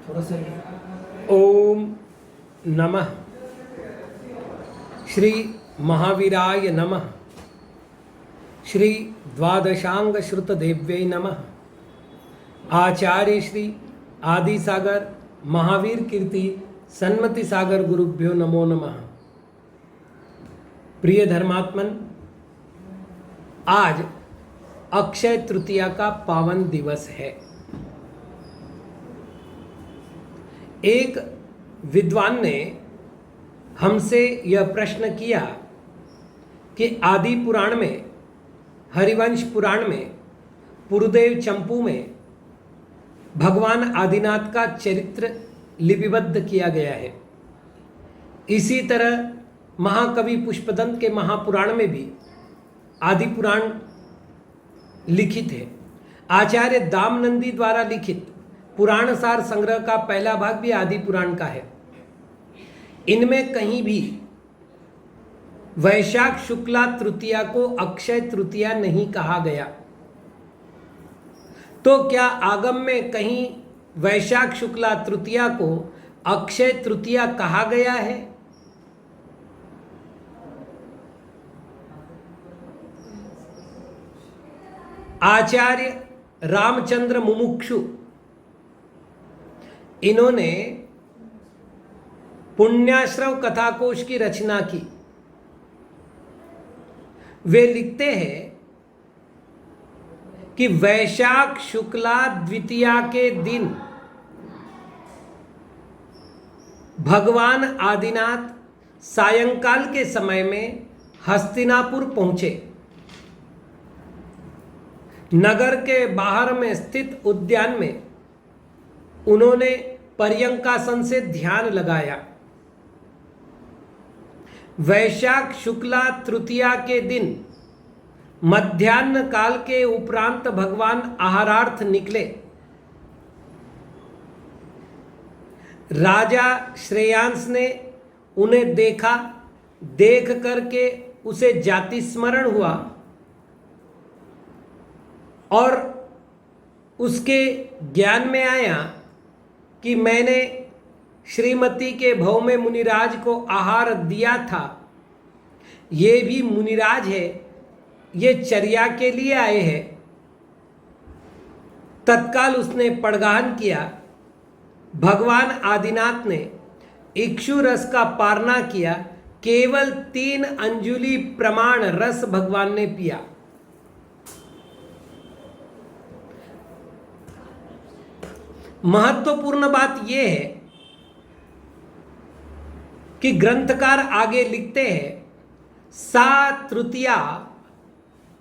थोड़ा सा ओम नमः श्री महावीराय नमः। श्री द्वादशांग श्रुत देव्यै नमः। आचार्य श्री आदि सागर महावीर कीर्ति सन्मति सागर गुरुभ्यो नमो नमः। प्रिय धर्मात्मन, आज अक्षय तृतीया का पावन दिवस है। एक विद्वान ने हमसे यह प्रश्न किया कि आदि पुराण में, हरिवंश पुराण में, पुरुदेव चंपू में भगवान आदिनाथ का चरित्र लिपिबद्ध किया गया है। इसी तरह महाकवि पुष्पदंत के महापुराण में भी आदि पुराण लिखित है। आचार्य दामनंदी द्वारा लिखित पुराण सार संग्रह का पहला भाग भी आदि पुराण का है। इनमें कहीं भी वैशाख शुक्ला तृतीया को अक्षय तृतीया नहीं कहा गया। तो क्या आगम में कहीं वैशाख शुक्ला तृतीया को अक्षय तृतीया कहा गया है? आचार्य रामचंद्र मुमुक्षु, इन्होंने पुण्याश्रव कथाकोश की रचना की। वे लिखते हैं कि वैशाख शुक्ला द्वितीया के दिन भगवान आदिनाथ सायंकाल के समय में हस्तिनापुर पहुंचे। नगर के बाहर में स्थित उद्यान में उन्होंने पर्यंकासन से ध्यान लगाया। वैशाख शुक्ला तृतीया के दिन मध्याह्न काल के उपरांत भगवान आहारार्थ निकले। राजा श्रेयांस ने उन्हें देखा। देख करके उसे जाति स्मरण हुआ और उसके ज्ञान में आया कि मैंने श्रीमती के भव में मुनिराज को आहार दिया था। ये भी मुनिराज है, ये चर्या के लिए आए हैं। तत्काल उसने पड़गाहन किया। भगवान आदिनाथ ने इक्षु रस का पारना किया। केवल 3 अंजुलि प्रमाण रस भगवान ने पिया। महत्वपूर्ण बात यह है कि ग्रंथकार आगे लिखते हैं, सा तृतीया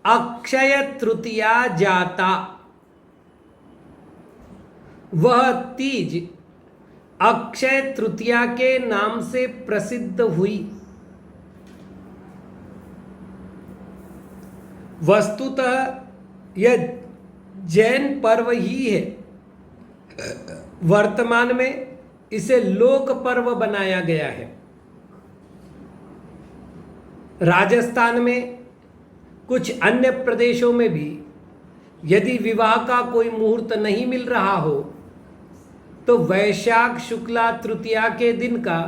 अक्षय तृतीया जाता। वह तीज अक्षय तृतीया के नाम से प्रसिद्ध हुई। वस्तुतः यह जैन पर्व ही है। वर्तमान में इसे लोक पर्व बनाया गया है। राजस्थान में कुछ अन्य प्रदेशों में भी यदि विवाह का कोई मुहूर्त नहीं मिल रहा हो तो वैशाख शुक्ला तृतीया के दिन का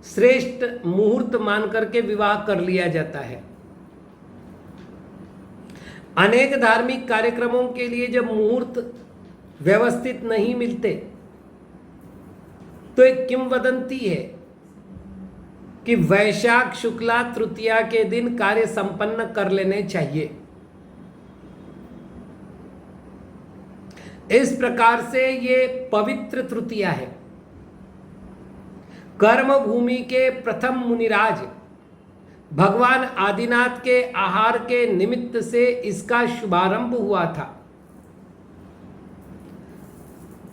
श्रेष्ठ मुहूर्त मान करके विवाह कर लिया जाता है। अनेक धार्मिक कार्यक्रमों के लिए जब मुहूर्त व्यवस्थित नहीं मिलते तो एक किंवदंती है कि वैशाख शुक्ला तृतीया के दिन कार्य संपन्न कर लेने चाहिए। इस प्रकार से ये पवित्र तृतीया है। कर्म भूमि के प्रथम मुनिराज भगवान आदिनाथ के आहार के निमित्त से इसका शुभारंभ हुआ था।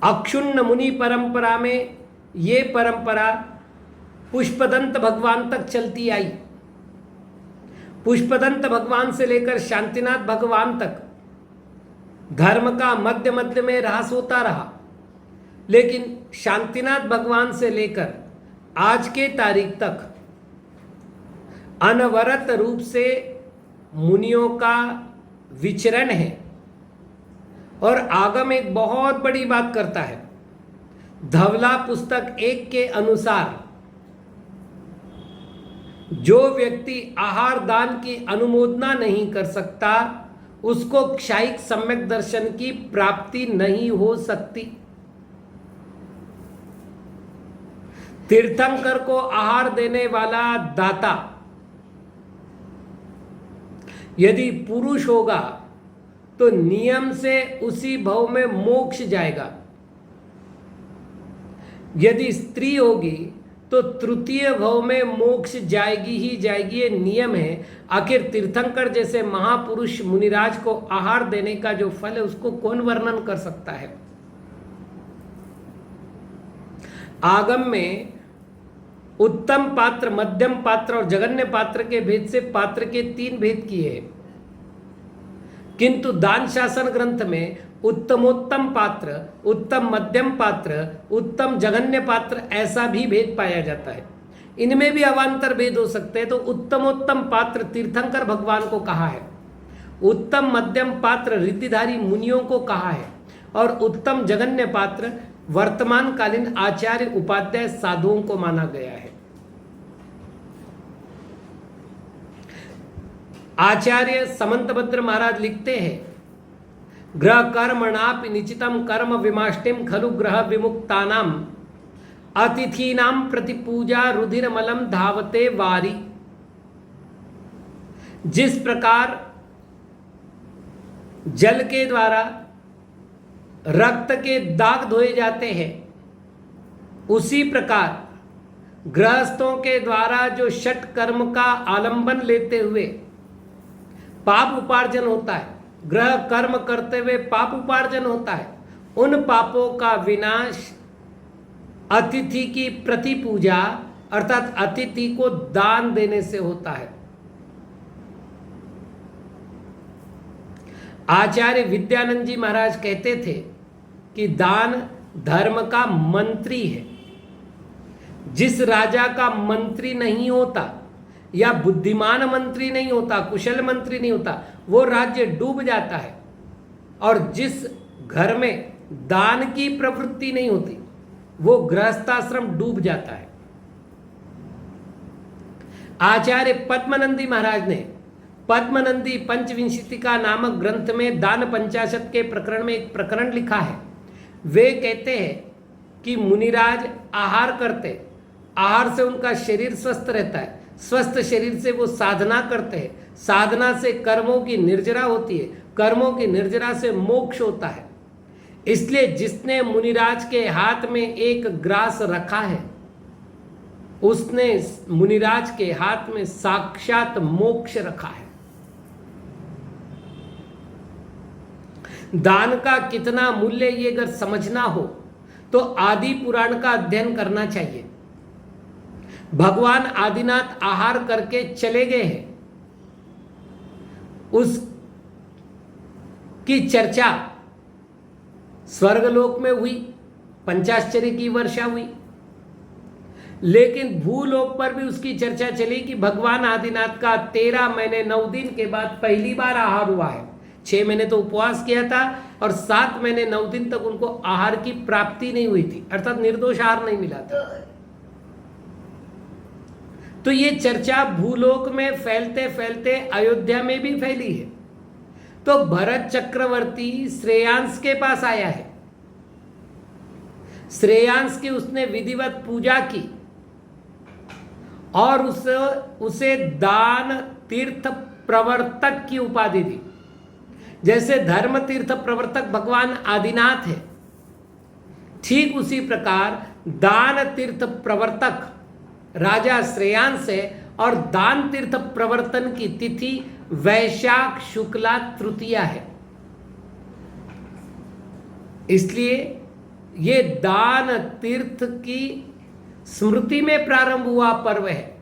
अक्षुण्ण मुनि परंपरा में ये परंपरा पुष्पदंत भगवान तक चलती आई। पुष्पदंत भगवान से लेकर शांतिनाथ भगवान तक धर्म का मध्य मध्य में ह्रास होता रहा, लेकिन शांतिनाथ भगवान से लेकर आज के तारीख तक अनवरत रूप से मुनियों का विचरण है। और आगम एक बहुत बड़ी बात करता है, धवला पुस्तक 1 के अनुसार जो व्यक्ति आहार दान की अनुमोदना नहीं कर सकता उसको क्षायिक सम्यक दर्शन की प्राप्ति नहीं हो सकती। तीर्थंकर को आहार देने वाला दाता यदि पुरुष होगा तो नियम से उसी भव में मोक्ष जाएगा, यदि स्त्री होगी तो तृतीय भव में मोक्ष जाएगी ही जाएगी, ये नियम है। आखिर तीर्थंकर जैसे महापुरुष मुनिराज को आहार देने का जो फल है उसको कौन वर्णन कर सकता है। आगम में उत्तम पात्र, मध्यम पात्र और जघन्य पात्र के भेद से पात्र के 3 भेद किए हैं, किंतु दान शासन ग्रंथ में उत्तमोत्तम पात्र, उत्तम मध्यम पात्र, उत्तम जघन्य पात्र ऐसा भी भेद पाया जाता है। इनमें भी अवान्तर भेद हो सकते हैं। तो उत्तमोत्तम पात्र तीर्थंकर भगवान को कहा है, उत्तम मध्यम पात्र रिद्धिधारी मुनियों को कहा है और उत्तम जघन्य पात्र वर्तमान कालीन आचार्य उपाध्याय साधुओं को माना गया है। आचार्य समंतभद्र महाराज लिखते हैं, ग्रह कर्मणापि निचितम कर्म विमाष्टिम खलु ग्रह विमुक्तानाम अतिथीनाम प्रतिपूजा रुधिरमलम धावते वारी। जिस प्रकार जल के द्वारा रक्त के दाग धोए जाते हैं उसी प्रकार गृहस्थों के द्वारा जो षट कर्म का आलंबन लेते हुए पाप उपार्जन होता है, ग्रह कर्म करते हुए पाप उपार्जन होता है, उन पापों का विनाश अतिथि की प्रतिपूजा अर्थात अतिथि को दान देने से होता है। आचार्य विद्यानंद जी महाराज कहते थे कि दान धर्म का मंत्री है। जिस राजा का मंत्री नहीं होता या बुद्धिमान मंत्री नहीं होता, कुशल मंत्री नहीं होता, वो राज्य डूब जाता है। और जिस घर में दान की प्रवृत्ति नहीं होती वो गृहस्थाश्रम डूब जाता है। आचार्य पद्मनंदी महाराज ने पद्मनंदी पंचविंशतिका नामक ग्रंथ में दान पंचाशत के प्रकरण में एक प्रकरण लिखा है। वे कहते हैं कि मुनिराज आहार करते, आहार से उनका शरीर स्वस्थ रहता है, स्वस्थ शरीर से वो साधना करते हैं, साधना से कर्मों की निर्जरा होती है, कर्मों की निर्जरा से मोक्ष होता है। इसलिए जिसने मुनिराज के हाथ में एक ग्रास रखा है उसने मुनिराज के हाथ में साक्षात मोक्ष रखा है। दान का कितना मूल्य ये अगर समझना हो तो आदि पुराण का अध्ययन करना चाहिए। भगवान आदिनाथ आहार करके चले गए हैं, उसकी चर्चा स्वर्गलोक में हुई, पंचाश्चर्य की वर्षा हुई, लेकिन भूलोक पर भी उसकी चर्चा चली कि भगवान आदिनाथ का 13 महीने 9 दिन के बाद पहली बार आहार हुआ है। 6 महीने तो उपवास किया था और 7 महीने 9 दिन तक उनको आहार की प्राप्ति नहीं हुई थी, अर्थात निर्दोष आहार नहीं मिला था। तो ये चर्चा भूलोक में फैलते फैलते अयोध्या में भी फैली है। तो भरत चक्रवर्ती श्रेयांश के पास आया है, श्रेयांश की उसने विधिवत पूजा की और उसे दान तीर्थ प्रवर्तक की उपाधि दी। जैसे धर्म तीर्थ प्रवर्तक भगवान आदिनाथ है, ठीक उसी प्रकार दान तीर्थ प्रवर्तक राजा श्रेयांश है और दान तीर्थ प्रवर्तन की तिथि वैशाख शुक्ला तृतीया है। इसलिए ये दान तीर्थ की स्मृति में प्रारंभ हुआ पर्व है।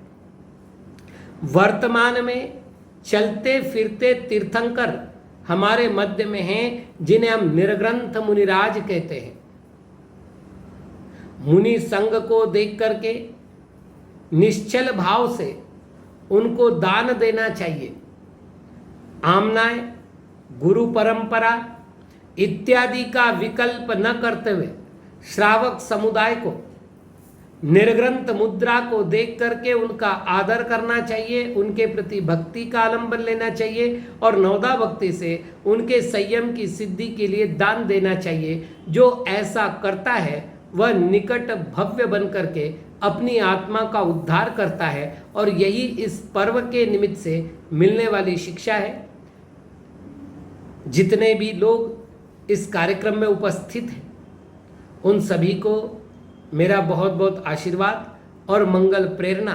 वर्तमान में चलते फिरते तीर्थंकर हमारे मध्य में हैं, जिन्हें हम निर्ग्रंथ मुनिराज कहते हैं। मुनि संघ को देख करके निश्चल भाव से उनको दान देना चाहिए। आमनाएं, गुरु परंपरा इत्यादि का विकल्प न करते हुए श्रावक समुदाय को निर्ग्रंथ मुद्रा को देख करके उनका आदर करना चाहिए, उनके प्रति भक्ति का आलंबन लेना चाहिए और नवदा भक्ति से उनके संयम की सिद्धि के लिए दान देना चाहिए। जो ऐसा करता है वह निकट भव्य बन करके अपनी आत्मा का उद्धार करता है और यही इस पर्व के निमित्त से मिलने वाली शिक्षा है। जितने भी लोग इस कार्यक्रम में उपस्थित हैं उन सभी को मेरा बहुत बहुत आशीर्वाद और मंगल प्रेरणा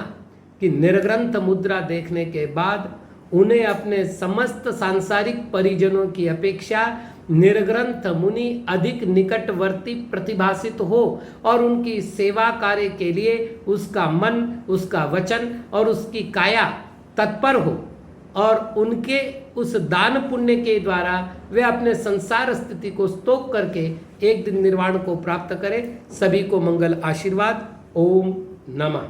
कि निर्ग्रंथ मुद्रा देखने के बाद उन्हें अपने समस्त सांसारिक परिजनों की अपेक्षा निर्ग्रंथ मुनि अधिक निकटवर्ती प्रतिभासित हो और उनकी सेवा कार्य के लिए उसका मन, उसका वचन और उसकी काया तत्पर हो और उनके उस दान पुण्य के द्वारा वे अपने संसार स्थिति को स्तोक करके एक दिन निर्वाण को प्राप्त करें। सभी को मंगल आशीर्वाद। ओम नमः।